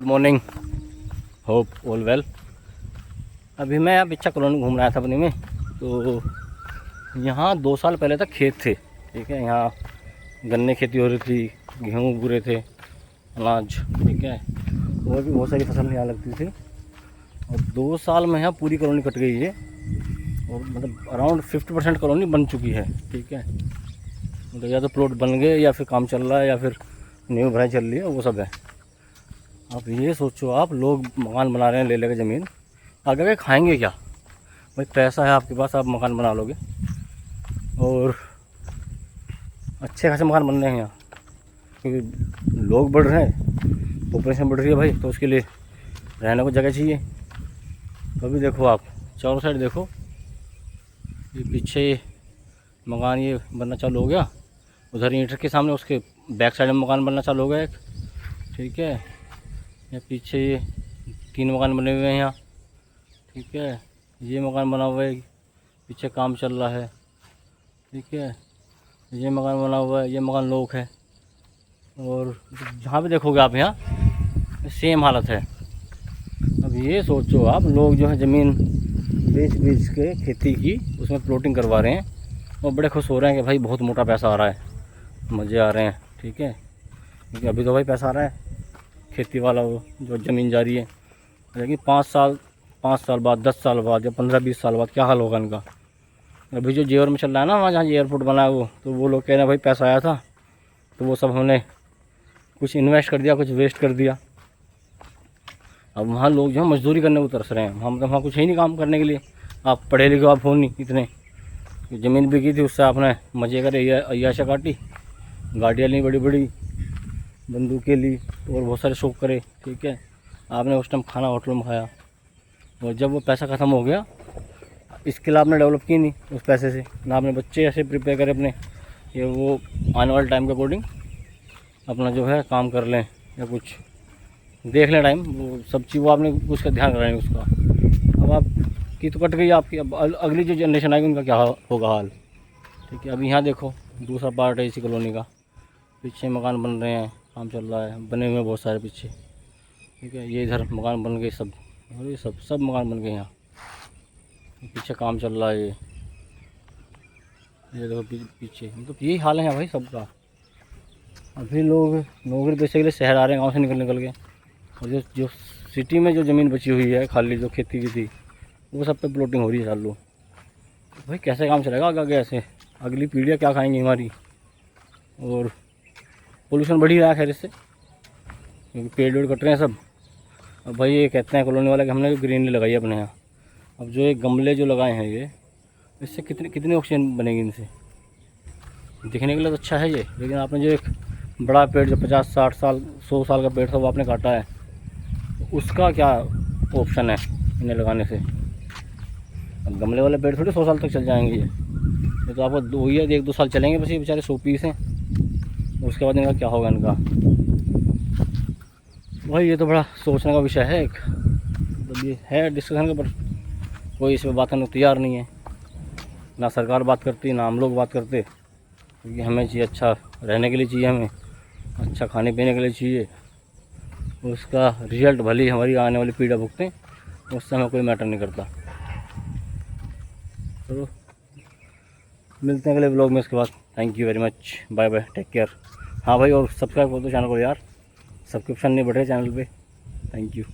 Good morning, hope all well. अभी मैं यहाँ बिच्छा कॉलोनी घूम रहा था अपने में। तो यहाँ 2 साल पहले तक खेत थे, ठीक है। यहाँ गन्ने खेती हो रही थी, गेहूँ उग रहे थे, अनाज, ठीक है। और भी बहुत सारी फसल यहाँ लगती थी। और 2 साल में यहाँ पूरी कॉलोनी कट गई है। और मतलब अराउंड 50% कॉलोनी बन चुकी है, ठीक है। मतलब या तो प्लॉट बन गए या फिर काम चल रहा है या फिर नींव भराई चल रही है, वो सब है। आप ये सोचो, आप लोग मकान बना रहे हैं ले लेकर ज़मीन, आगे खाएंगे क्या? भाई पैसा है आपके पास, आप मकान बना लोगे और अच्छे खासे मकान बन रहे हैं यहाँ, क्योंकि लोग बढ़ रहे हैं, पॉपुलेशन बढ़ रही है भाई, तो उसके लिए रहने को जगह चाहिए। तो अभी देखो, आप चारों साइड देखो, ये पीछे मकान ये बनना चालू हो गया, उधर ईंट के सामने उसके बैक साइड में मकान बनना चालू हो गया एक, ठीक है। या पीछे ये 3 मकान बने हुए हैं यहाँ, ठीक है। ये मकान बना हुआ है, पीछे काम चल रहा है, ठीक है। ये मकान बना हुआ है, ये मकान लोग है। और जहाँ भी देखोगे आप यहाँ सेम हालत है। अब ये सोचो, आप लोग जो है ज़मीन बेच के खेती की उसमें प्लॉटिंग करवा रहे हैं और बड़े खुश हो रहे हैं कि भाई बहुत मोटा पैसा आ रहा है, मज़े आ रहे हैं, ठीक है। क्योंकि अभी तो भाई पैसा आ रहा है खेती वाला, वो जो ज़मीन जा रही है। लेकिन 5 साल बाद, 10 साल बाद या 15-20 साल बाद क्या हाल होगा इनका? अभी जो जेवर में चल रहा है ना, वहाँ जहाँ एयरपोर्ट बना है वो लोग कह रहे हैं भाई पैसा आया था तो वो सब हमने कुछ इन्वेस्ट कर दिया, कुछ वेस्ट कर दिया। अब वहाँ लोग जो है मजदूरी करने को तरस रहे हैं। हम तो वहाँ कुछ ही नहीं काम करने के लिए। आप पढ़े लिखे आप हो नहीं इतने, ज़मीन बिकी थी उससे आपने मज़े करे, अय्याशा काटी, गाड़ियाँ ली बड़ी बड़ी, बंदूकें ली और बहुत सारे शौक करे, ठीक है। आपने उस टाइम खाना होटल में खाया और जब वो पैसा ख़त्म हो गया, स्किल आपने डेवलप की नहीं उस पैसे से, ना आपने बच्चे ऐसे प्रिपेयर करे अपने ये वो आने वाले टाइम के अकॉर्डिंग अपना जो है काम कर लें या कुछ देख लें टाइम, वो सब चीज़ वो आपने उसका ध्यान रखना नहीं उसका। अब आपकी तो कट गई आपकी, अब अगली जो जनरेशन आएगी उनका क्या होगा हाल, ठीक है। अभी यहाँ देखो, दूसरा पार्ट है इसी कॉलोनी का, पीछे मकान बन रहे हैं, काम चल रहा है, बने हुए बहुत सारे पीछे, ठीक है। ये इधर मकान बन गए सब, और ये सब मकान बन गए यहाँ, पीछे काम चल रहा है। ये देखो पीछे, मतलब यही हाल है यहाँ भाई सबका। अभी लोग नौकरी पैसे के लिए शहर आ रहे हैं गाँव से निकल के, और जो सिटी में जो ज़मीन बची हुई है खाली, जो खेती की थी, वो सब पे प्लॉटिंग हो रही है चालू। भाई कैसे काम चलेगा आगे ऐसे? अगली पीढ़ियाँ क्या खाएंगी हमारी? और पोल्यूशन बढ़ ही रहा है खैर इससे, क्योंकि पेड़ वेड़ कट रहे हैं सब। अब भाई ये कहते हैं कॉलोनी वाले कि हमने ग्रीनरी लगाई है अपने यहाँ। अब जो ये गमले जो लगाए हैं ये, इससे कितनी ऑक्सीजन बनेगी इनसे? दिखने के लिए तो अच्छा है ये, लेकिन आपने जो एक बड़ा पेड़ जो 50-60 साल 100 साल का पेड़ था वो आपने काटा है, उसका क्या ऑप्शन है इन्हें लगाने से? अब गमले वाले पेड़ थोड़ी 100 साल तक चल जाएंगे ये तो आपको 1-2 साल चलेंगे बस। ये बेचारे 100 पीस हैं, उसके बाद इनका क्या होगा इनका? भाई ये तो बड़ा सोचने का विषय है एक, मतलब ये है डिस्कशन का, पर कोई इस पर बात करने को तैयार नहीं है। ना सरकार बात करती, ना हम लोग बात करते, क्योंकि हमें चाहिए अच्छा रहने के लिए, चाहिए हमें अच्छा खाने पीने के लिए चाहिए। उसका रिजल्ट भले ही हमारी आने वाली पीढ़ी भुगतें, उससे हमें कोई मैटर नहीं करता। तो मिलते हैं अगले ब्लॉग में इसके बाद। Thank you very much, bye bye, take care. हाँ भाई, और सब्सक्राइब कर दो चैनल को यार, सब्सक्रिप्शन नहीं बढ़ रहे चैनल पे। Thank you.